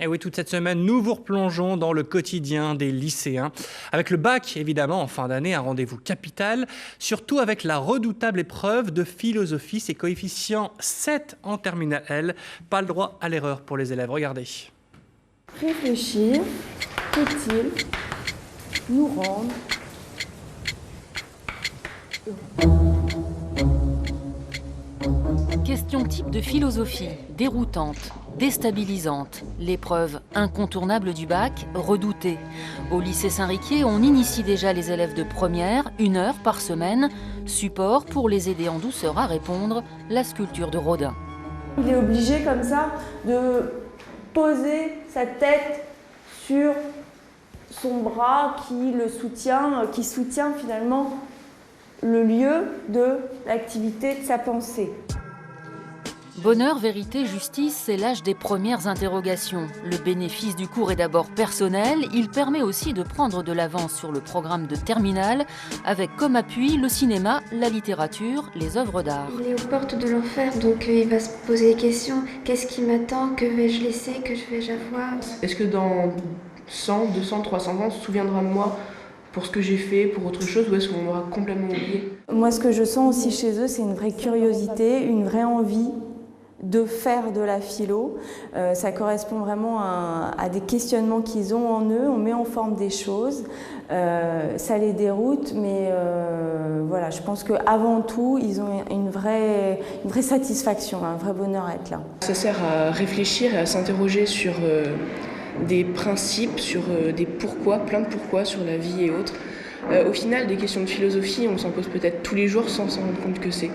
Et oui, toute cette semaine, nous vous replongeons dans le quotidien des lycéens. Avec le bac, évidemment, en fin d'année, un rendez-vous capital, surtout avec la redoutable épreuve de philosophie, ses coefficients 7 en terminale L. Pas le droit à l'erreur pour les élèves. Regardez. Réfléchir peut-il nous rendre heureux? Question type de philosophie, déroutante, déstabilisante. L'épreuve incontournable du bac, redoutée. Au lycée Saint-Riquier, on initie déjà les élèves de première, 1 heure par semaine. Support pour les aider en douceur à répondre, la sculpture de Rodin. Il est obligé comme ça de poser sa tête sur son bras qui soutient finalement le lieu de l'activité de sa pensée. Bonheur, vérité, justice, c'est l'âge des premières interrogations. Le bénéfice du cours est d'abord personnel, il permet aussi de prendre de l'avance sur le programme de terminale, avec comme appui le cinéma, la littérature, les œuvres d'art. Il est aux portes de l'enfer, donc il va se poser des questions. Qu'est-ce qui m'attend? Que vais-je laisser? Que vais-je avoir? Est-ce que dans 100, 200, 300 ans, on se souviendra de moi pour ce que j'ai fait, pour autre chose, ou est-ce qu'on m'aura complètement oublié? Moi, ce que je sens aussi chez eux, c'est une vraie curiosité, une vraie envie de faire de la philo. Ça correspond vraiment à des questionnements qu'ils ont en eux. On met en forme des choses, ça les déroute, mais voilà, je pense qu'avant tout, ils ont une vraie satisfaction, un vrai bonheur à être là. Ça sert à réfléchir et à s'interroger sur des principes, sur des pourquoi, plein de pourquoi sur la vie et autres. Au final, des questions de philosophie, on s'en pose peut-être tous les jours sans s'en rendre compte que c'est.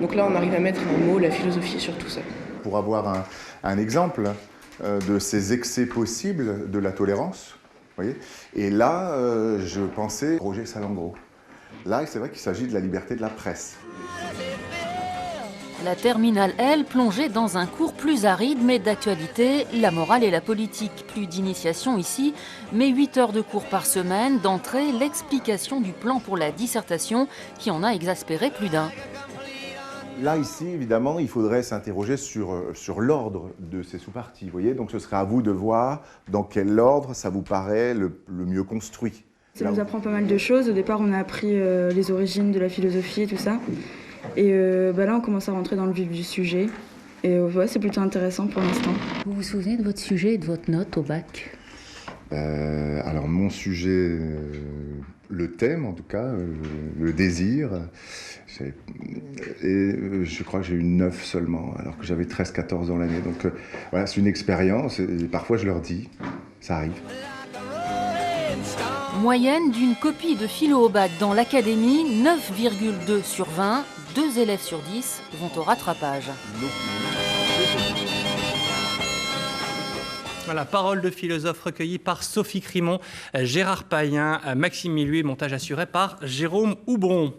Donc là, on arrive à mettre un mot, la philosophie, sur tout ça. Pour avoir un exemple de ces excès possibles de la tolérance, vous voyez. Et là, je pensais Roger Salengro. Là, c'est vrai qu'il s'agit de la liberté de la presse. La terminale L plongeait dans un cours plus aride mais d'actualité, la morale et la politique. Plus d'initiation ici, mais 8 heures de cours par semaine, d'entrée, l'explication du plan pour la dissertation qui en a exaspéré plus d'un. Là, ici, évidemment, il faudrait s'interroger sur l'ordre de ces sous-parties. Vous voyez, donc ce serait à vous de voir dans quel ordre ça vous paraît le mieux construit. Ça nous apprend pas mal de choses. Au départ, on a appris les origines de la philosophie et tout ça. Et là, on commence à rentrer dans le vif du sujet. Et ouais, c'est plutôt intéressant pour l'instant. Vous vous souvenez de votre sujet et de votre note au bac? Alors, mon sujet, le thème en tout cas, le désir. Et je crois que j'ai eu 9 seulement, alors que j'avais 13-14 dans l'année. Donc voilà, c'est une expérience. Et parfois, je leur dis, ça arrive. Moyenne d'une copie de philo au bac dans l'académie, 9,2 sur 20. 2 élèves sur 10 vont au rattrapage. Voilà, parole de philosophe recueillie par Sophie Crimon, Gérard Payen, Maxime Miluet, montage assuré par Jérôme Houbron.